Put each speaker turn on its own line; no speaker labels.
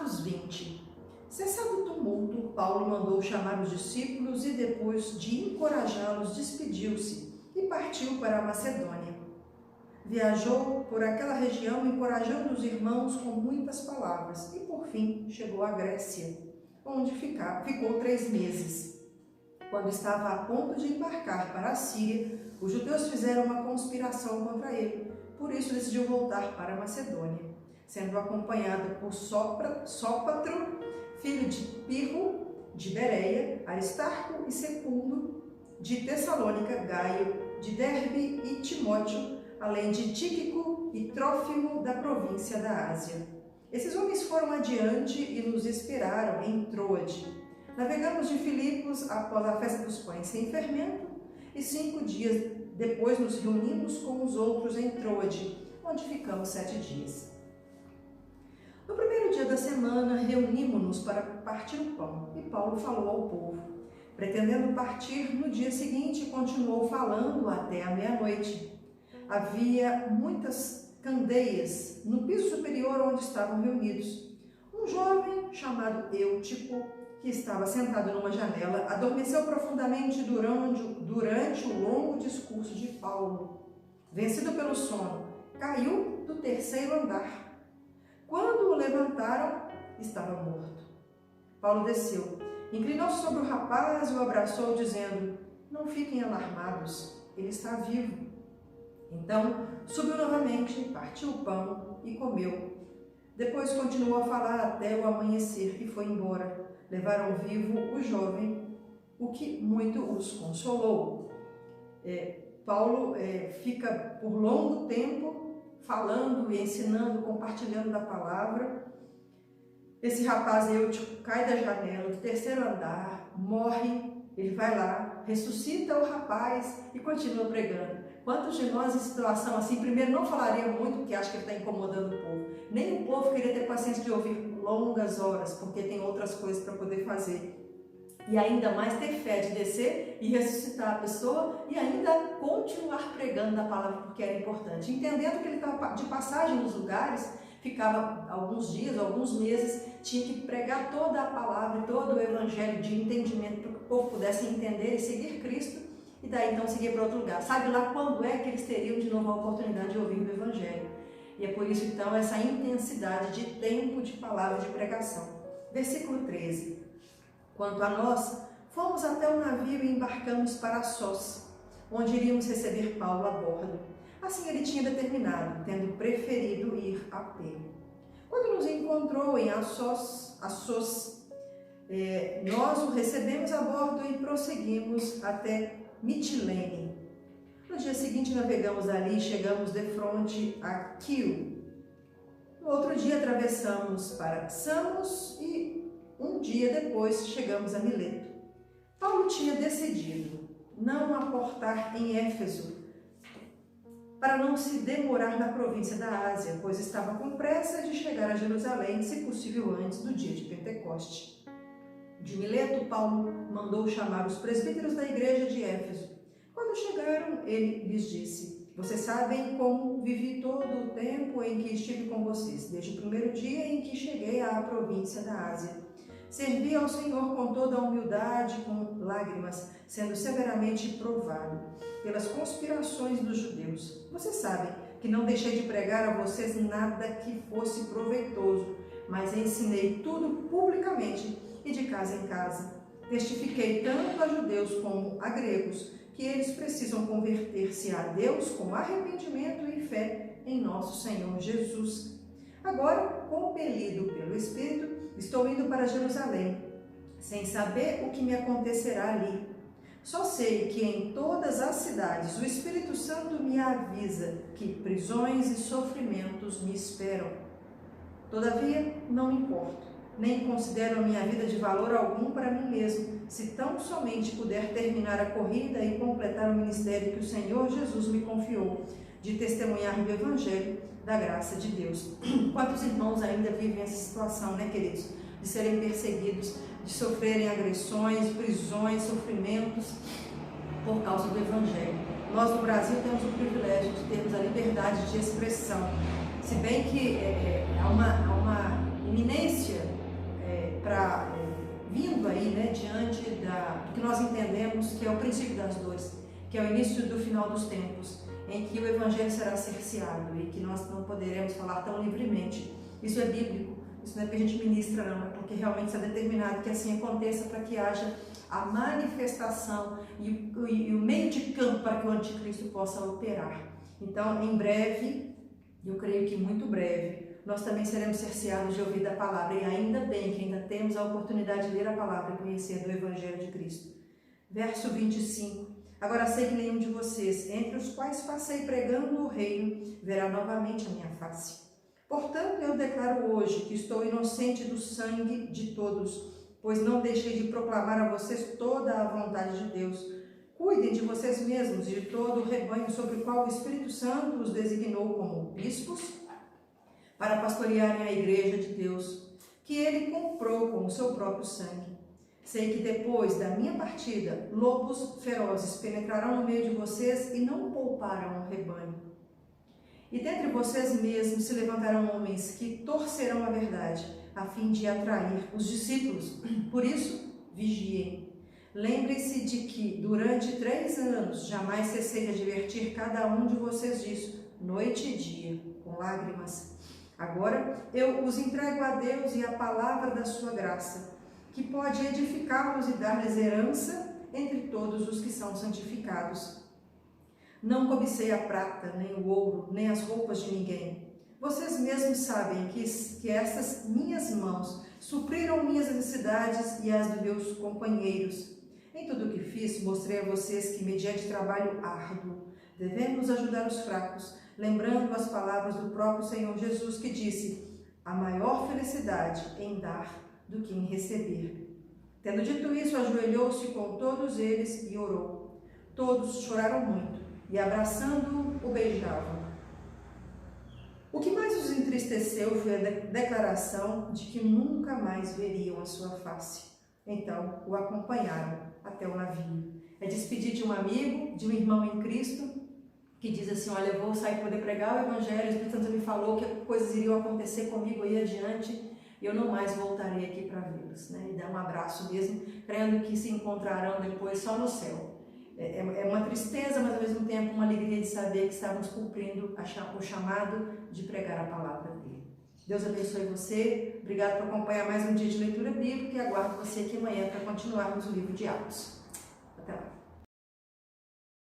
Atos 20. Cessado o tumulto, Paulo mandou chamar os discípulos e, depois de encorajá-los, despediu-se e partiu para a Macedônia. Viajou por aquela região, encorajando os irmãos com muitas palavras, e por fim chegou à Grécia, onde ficou 3 meses. Quando estava a ponto de embarcar para a Síria, os judeus fizeram uma conspiração contra ele. Por isso decidiu voltar para a Macedônia, sendo acompanhado por Sópatro, filho de Pirro, de Bereia, Aristarco e Segundo, de Tessalônica, Gaio, de Derbe e Timóteo, além de Tíquico e Trófimo, da província da Ásia. Esses homens foram adiante e nos esperaram em Troade. Navegamos de Filipos após a festa dos pães sem fermento, e 5 dias depois nos reunimos com os outros em Troade, onde ficamos 7 dias. No primeiro dia da semana, reunimos-nos para partir o pão, e Paulo falou ao povo. Pretendendo partir no dia seguinte, continuou falando até a meia-noite. Havia muitas candeias no piso superior onde estavam reunidos. Um jovem chamado Eutico, que estava sentado numa janela, adormeceu profundamente durante o longo discurso de Paulo. Vencido pelo sono, caiu do 3º andar. Quando o levantaram, estava morto. Paulo desceu, inclinou-se sobre o rapaz e o abraçou, dizendo: "Não fiquem alarmados, ele está vivo." Então, subiu novamente, partiu o pão e comeu. Depois continuou a falar até o amanhecer e foi embora. Levaram vivo o jovem, o que muito os consolou. Paulo fica por longo tempo falando e ensinando, compartilhando da palavra. Esse rapaz Eutico cai da janela do 3º andar, morre, ele vai lá, ressuscita o rapaz e continua pregando. Quantos de nós em situação assim, primeiro não falariam muito porque acha que ele está incomodando o povo. Nem o povo queria ter paciência de ouvir longas horas, porque tem outras coisas para poder fazer. E ainda mais ter fé de descer e ressuscitar a pessoa e ainda continuar pregando a palavra porque era importante. Entendendo que ele estava de passagem nos lugares, ficava alguns dias, alguns meses, tinha que pregar toda a palavra, todo o evangelho de entendimento para que o povo pudesse entender e seguir Cristo. E daí então seguir para outro lugar. Sabe lá quando é que eles teriam de novo a oportunidade de ouvir o Evangelho? E é por isso então essa intensidade de tempo de palavra de pregação. Versículo 13. Quanto a nós, fomos até o navio e embarcamos para Assós, onde iríamos receber Paulo a bordo. Assim ele tinha determinado, tendo preferido ir a pé. Quando nos encontrou em Assós, nós o recebemos a bordo e prosseguimos até Mitilene. No dia seguinte navegamos ali e chegamos de frente a Quio. No outro dia atravessamos para Samos e um dia depois chegamos a Mileto. Paulo tinha decidido não aportar em Éfeso para não se demorar na província da Ásia, pois estava com pressa de chegar a Jerusalém, se possível antes do dia de Pentecoste. De Mileto, Paulo mandou chamar os presbíteros da igreja de Éfeso. Quando chegaram, ele lhes disse: "Vocês sabem como vivi todo o tempo em que estive com vocês, desde o primeiro dia em que cheguei à província da Ásia. Servi ao Senhor com toda a humildade, com lágrimas, sendo severamente provado pelas conspirações dos judeus. Vocês sabem que não deixei de pregar a vocês nada que fosse proveitoso, mas ensinei tudo publicamente e de casa em casa. Testifiquei tanto a judeus como a gregos que eles precisam converter-se a Deus com arrependimento e fé em nosso Senhor Jesus. Agora, compelido pelo Espírito, estou indo para Jerusalém, sem saber o que me acontecerá ali. Só sei que em todas as cidades o Espírito Santo me avisa que prisões e sofrimentos me esperam. Todavia, não me importo. Nem considero a minha vida de valor algum para mim mesmo, se tão somente puder terminar a corrida e completar o ministério que o Senhor Jesus me confiou, de testemunhar o Evangelho da graça de Deus." Quantos irmãos ainda vivem essa situação, né, queridos? De serem perseguidos, de sofrerem agressões, prisões, sofrimentos por causa do Evangelho. Nós no Brasil temos o privilégio de termos a liberdade de expressão, se bem que há uma iminência vindo aí, né, diante do que nós entendemos que é o princípio das dores, que é o início do final dos tempos, em que o Evangelho será cerceado e que nós não poderemos falar tão livremente. Isso é bíblico, isso não é porque a gente ministra, não, é porque realmente está determinado que assim aconteça, para que haja a manifestação e o meio de campo para que o anticristo possa operar. Então, em breve, eu creio que muito breve, nós também seremos cerceados de ouvir da palavra, e ainda bem que ainda temos a oportunidade de ler a palavra e conhecer do Evangelho de Cristo. Verso 25. Agora sei que nenhum de vocês, entre os quais passei pregando o reino, verá novamente a minha face. Portanto, eu declaro hoje que estou inocente do sangue de todos, pois não deixei de proclamar a vocês toda a vontade de Deus. Cuidem de vocês mesmos e de todo o rebanho sobre o qual o Espírito Santo os designou como bispos, para pastorearem a igreja de Deus, que ele comprou com o seu próprio sangue. Sei que depois da minha partida, lobos ferozes penetrarão no meio de vocês e não pouparão o rebanho. E dentre vocês mesmos se levantarão homens que torcerão a verdade, a fim de atrair os discípulos. Por isso, vigiem. Lembrem-se de que, durante 3 anos, jamais cessei de advertir cada um de vocês disso, noite e dia, com lágrimas. Agora eu os entrego a Deus e à palavra da sua graça, que pode edificá-los e dar-lhes herança entre todos os que são santificados. Não cobicei a prata, nem o ouro, nem as roupas de ninguém. Vocês mesmos sabem que estas minhas mãos supriram minhas necessidades e as dos meus companheiros. Em tudo o que fiz, mostrei a vocês que, mediante trabalho árduo, devemos ajudar os fracos, lembrando as palavras do próprio Senhor Jesus, que disse: a maior felicidade em dar do que em receber. Tendo dito isso, ajoelhou-se com todos eles e orou. Todos choraram muito e, abraçando-o, o beijavam. O que mais os entristeceu foi a declaração de que nunca mais veriam a sua face. Então o acompanharam até o navio. É despedir de um amigo, de um irmão em Cristo, que diz assim: olha, eu vou sair para poder pregar o Evangelho, o Espírito Santo me falou que coisas iriam acontecer comigo aí adiante, e eu não mais voltarei aqui para vê-los, né? E dá um abraço mesmo, crendo que se encontrarão depois só no céu. É uma tristeza, mas ao mesmo tempo uma alegria de saber que estávamos cumprindo o chamado de pregar a palavra dele. Deus abençoe você, obrigado por acompanhar mais um dia de leitura bíblica, e aguardo você aqui amanhã para continuarmos o livro de Atos.